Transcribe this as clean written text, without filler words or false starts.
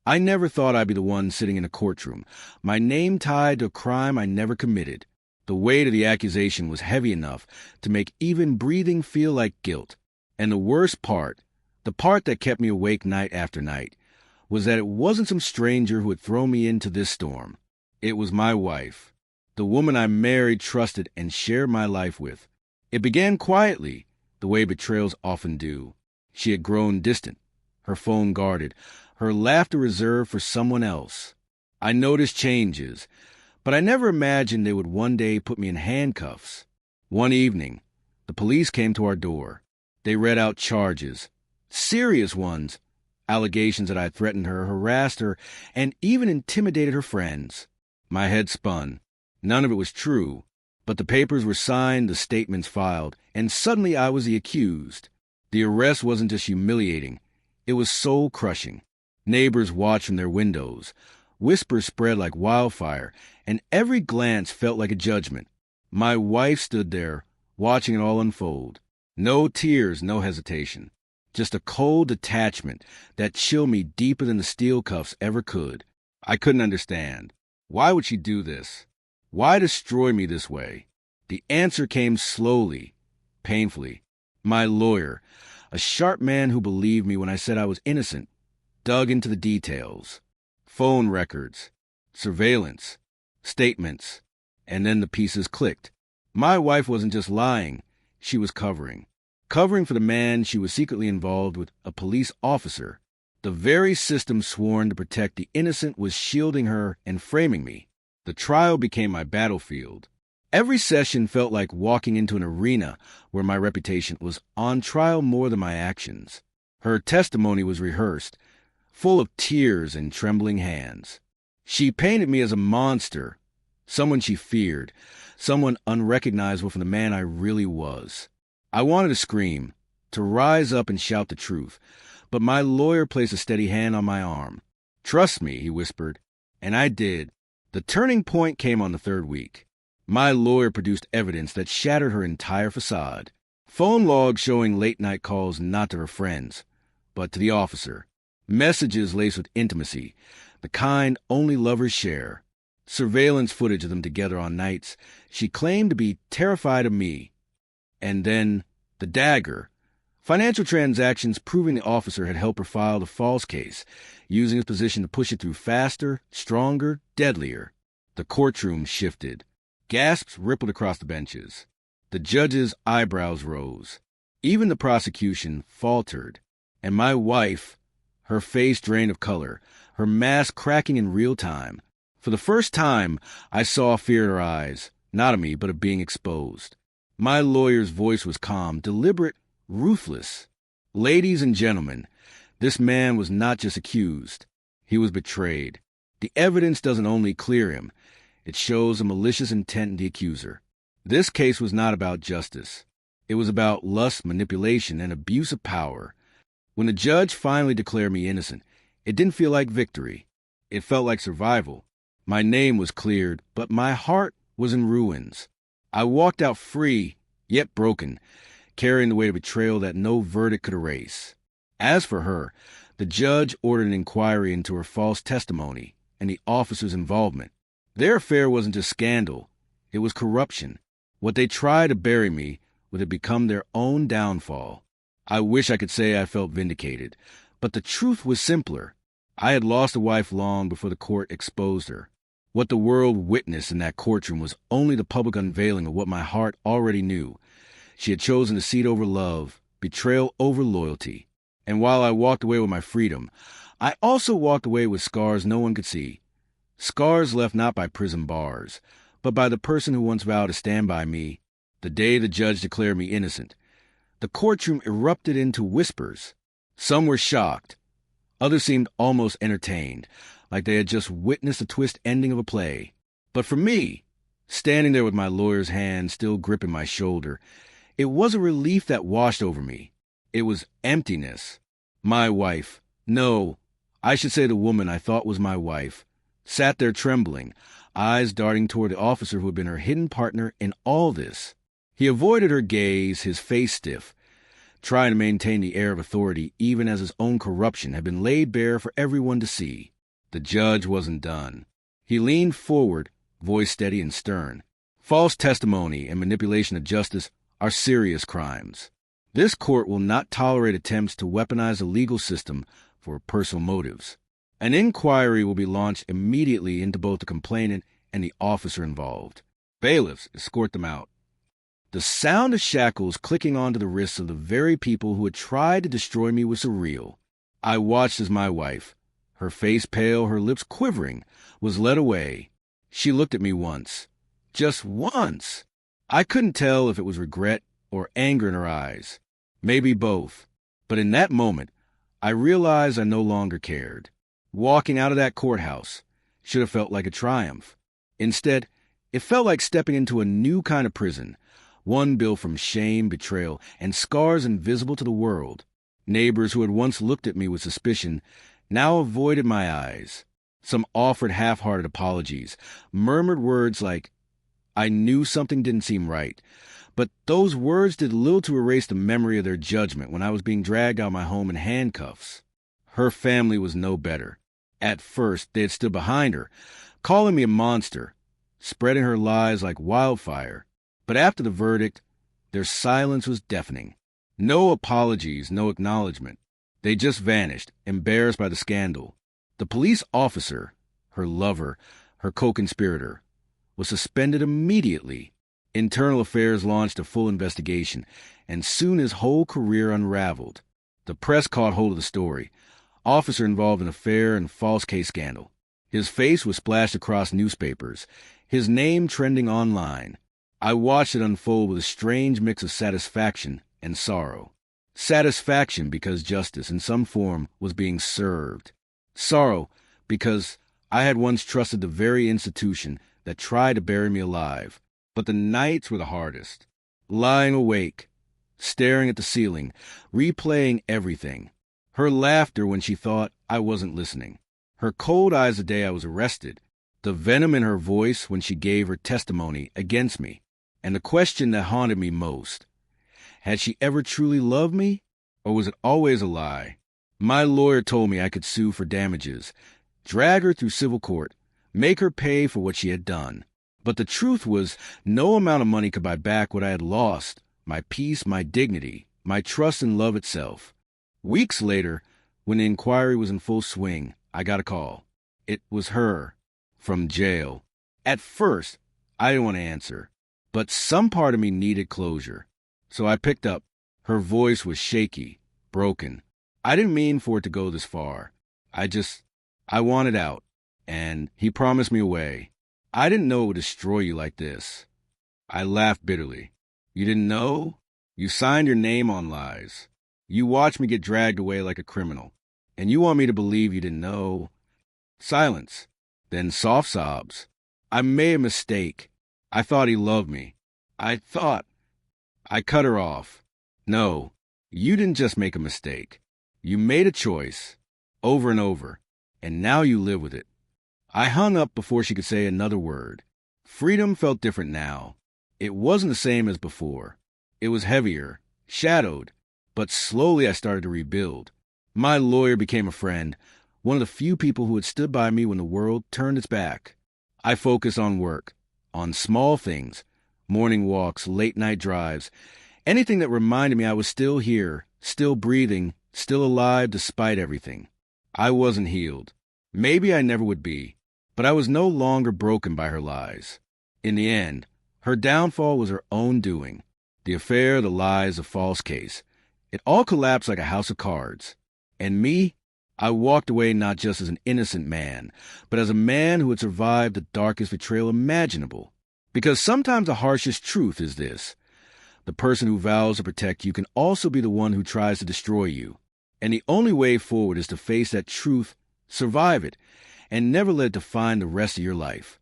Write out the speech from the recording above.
I never thought I'd be the one sitting in a courtroom, my name tied to a crime I never committed. The weight of the accusation was heavy enough to make even breathing feel like guilt. And the worst part, the part that kept me awake night after night, was that it wasn't some stranger who had thrown me into this storm. It was my wife, the woman I married, trusted, and shared my life with. It began quietly, the way betrayals often do. She had grown distant, her phone guarded, her laughter reserved for someone else. I noticed changes, but I never imagined they would one day put me in handcuffs. One evening, the police came to our door. They read out charges, serious ones, allegations that I had threatened her, harassed her, and even intimidated her friends. My head spun. None of it was true, but the papers were signed, the statements filed, and suddenly I was the accused. The arrest wasn't just humiliating, it was soul-crushing. Neighbors watched from their windows. Whispers spread like wildfire, and every glance felt like a judgment. My wife stood there, watching it all unfold. No tears, no hesitation. Just a cold detachment that chilled me deeper than the steel cuffs ever could. I couldn't understand. Why would she do this? Why destroy me this way? The answer came slowly, painfully. My lawyer, a sharp man who believed me when I said I was innocent, dug into the details. Phone records, surveillance, statements, and then the pieces clicked. My wife wasn't just lying, she was covering. Covering for the man she was secretly involved with, a police officer. The very system sworn to protect the innocent was shielding her and framing me. The trial became my battlefield. Every session felt like walking into an arena where my reputation was on trial more than my actions. Her testimony was rehearsed, full of tears and trembling hands. She painted me as a monster, someone she feared, someone unrecognizable from the man I really was. I wanted to scream, to rise up and shout the truth, but my lawyer placed a steady hand on my arm. "Trust me," he whispered, and I did. The turning point came on the third week. My lawyer produced evidence that shattered her entire facade. Phone logs showing late-night calls not to her friends, but to the officer. Messages laced with intimacy, the kind only lovers share. Surveillance footage of them together on nights she claimed to be terrified of me. And then, the dagger. Financial transactions proving the officer had helped her file the false case, using his position to push it through faster, stronger, deadlier. The courtroom shifted. Gasps rippled across the benches. The judge's eyebrows rose. Even the prosecution faltered. And my wife, her face drained of color, her mask cracking in real time. For the first time, I saw fear in her eyes, not of me, but of being exposed. My lawyer's voice was calm, deliberate, ruthless. "Ladies and gentlemen, this man was not just accused. He was betrayed. The evidence doesn't only clear him, it shows a malicious intent in the accuser. This case was not about justice. It was about lust, manipulation, and abuse of power. When the judge finally declared me innocent, it didn't feel like victory. It felt like survival. My name was cleared, but my heart was in ruins. I walked out free, yet broken, carrying the weight of betrayal that no verdict could erase. As for her, the judge ordered an inquiry into her false testimony and the officer's involvement. Their affair wasn't just scandal, it was corruption. What they tried to bury me would have become their own downfall. I wish I could say I felt vindicated, but the truth was simpler. I had lost a wife long before the court exposed her. What the world witnessed in that courtroom was only the public unveiling of what my heart already knew. She had chosen deceit over love, betrayal over loyalty. And while I walked away with my freedom, I also walked away with scars no one could see. Scars left not by prison bars, but by the person who once vowed to stand by me the day the judge declared me innocent. The courtroom erupted into whispers. Some were shocked. Others seemed almost entertained, like they had just witnessed the twist ending of a play. But for me, standing there with my lawyer's hand still gripping my shoulder, it was a relief that washed over me. It was emptiness. My wife, no, I should say the woman I thought was my wife, sat there trembling, eyes darting toward the officer who had been her hidden partner in all this. He avoided her gaze, his face stiff, trying to maintain the air of authority even as his own corruption had been laid bare for everyone to see. The judge wasn't done. He leaned forward, voice steady and stern. False testimony and manipulation of justice are serious crimes. This court will not tolerate attempts to weaponize the legal system for personal motives. An inquiry will be launched immediately into both the complainant and the officer involved. Bailiffs escort them out. The sound of shackles clicking onto the wrists of the very people who had tried to destroy me was surreal. I watched as my wife, her face pale, her lips quivering, was led away. She looked at me once. Just once. I couldn't tell if it was regret or anger in her eyes. Maybe both. But in that moment, I realized I no longer cared. Walking out of that courthouse should have felt like a triumph. Instead, it felt like stepping into a new kind of prison, one built from shame, betrayal, and scars invisible to the world. Neighbors who had once looked at me with suspicion now avoided my eyes. Some offered half-hearted apologies, murmured words like, "I knew something didn't seem right." But those words did little to erase the memory of their judgment when I was being dragged out of my home in handcuffs. Her family was no better. At first, they had stood behind her, calling me a monster, spreading her lies like wildfire. But after the verdict, their silence was deafening. No apologies, no acknowledgement. They just vanished, embarrassed by the scandal. The police officer, her lover, her co-conspirator, was suspended immediately. Internal Affairs launched a full investigation, and soon his whole career unraveled. The press caught hold of the story. Officer involved in affair and false case scandal. His face was splashed across newspapers, his name trending online. I watched it unfold with a strange mix of satisfaction and sorrow. Satisfaction because justice in some form was being served. Sorrow because I had once trusted the very institution that tried to bury me alive. But the nights were the hardest. Lying awake, staring at the ceiling, replaying everything. Her laughter when she thought I wasn't listening. Her cold eyes the day I was arrested. The venom in her voice when she gave her testimony against me. And the question that haunted me most: had she ever truly loved me, or was it always a lie? My lawyer told me I could sue for damages, drag her through civil court, make her pay for what she had done. But the truth was, no amount of money could buy back what I had lost: my peace, my dignity, my trust in love itself. Weeks later, when the inquiry was in full swing, I got a call. It was her, from jail. At first, I didn't want to answer, but some part of me needed closure. So I picked up. Her voice was shaky, broken. I didn't mean for it to go this far. I wanted out, and he promised me a way. I didn't know it would destroy you like this. I laughed bitterly. You didn't know? You signed your name on lies. You watched me get dragged away like a criminal. And you want me to believe you didn't know? Silence. Then soft sobs. I made a mistake. I thought he loved me. I cut her off. No, you didn't just make a mistake. You made a choice, over and over, and now you live with it. I hung up before she could say another word. Freedom felt different now. It wasn't the same as before. It was heavier, shadowed, but slowly I started to rebuild. My lawyer became a friend, one of the few people who had stood by me when the world turned its back. I focused on work, on small things, morning walks, late-night drives, anything that reminded me I was still here, still breathing, still alive despite everything. I wasn't healed. Maybe I never would be, but I was no longer broken by her lies. In the end, her downfall was her own doing. The affair, the lies, the false case. It all collapsed like a house of cards. And me? I walked away not just as an innocent man, but as a man who had survived the darkest betrayal imaginable. Because sometimes the harshest truth is this: the person who vows to protect you can also be the one who tries to destroy you. And the only way forward is to face that truth, survive it, and never let it define the rest of your life.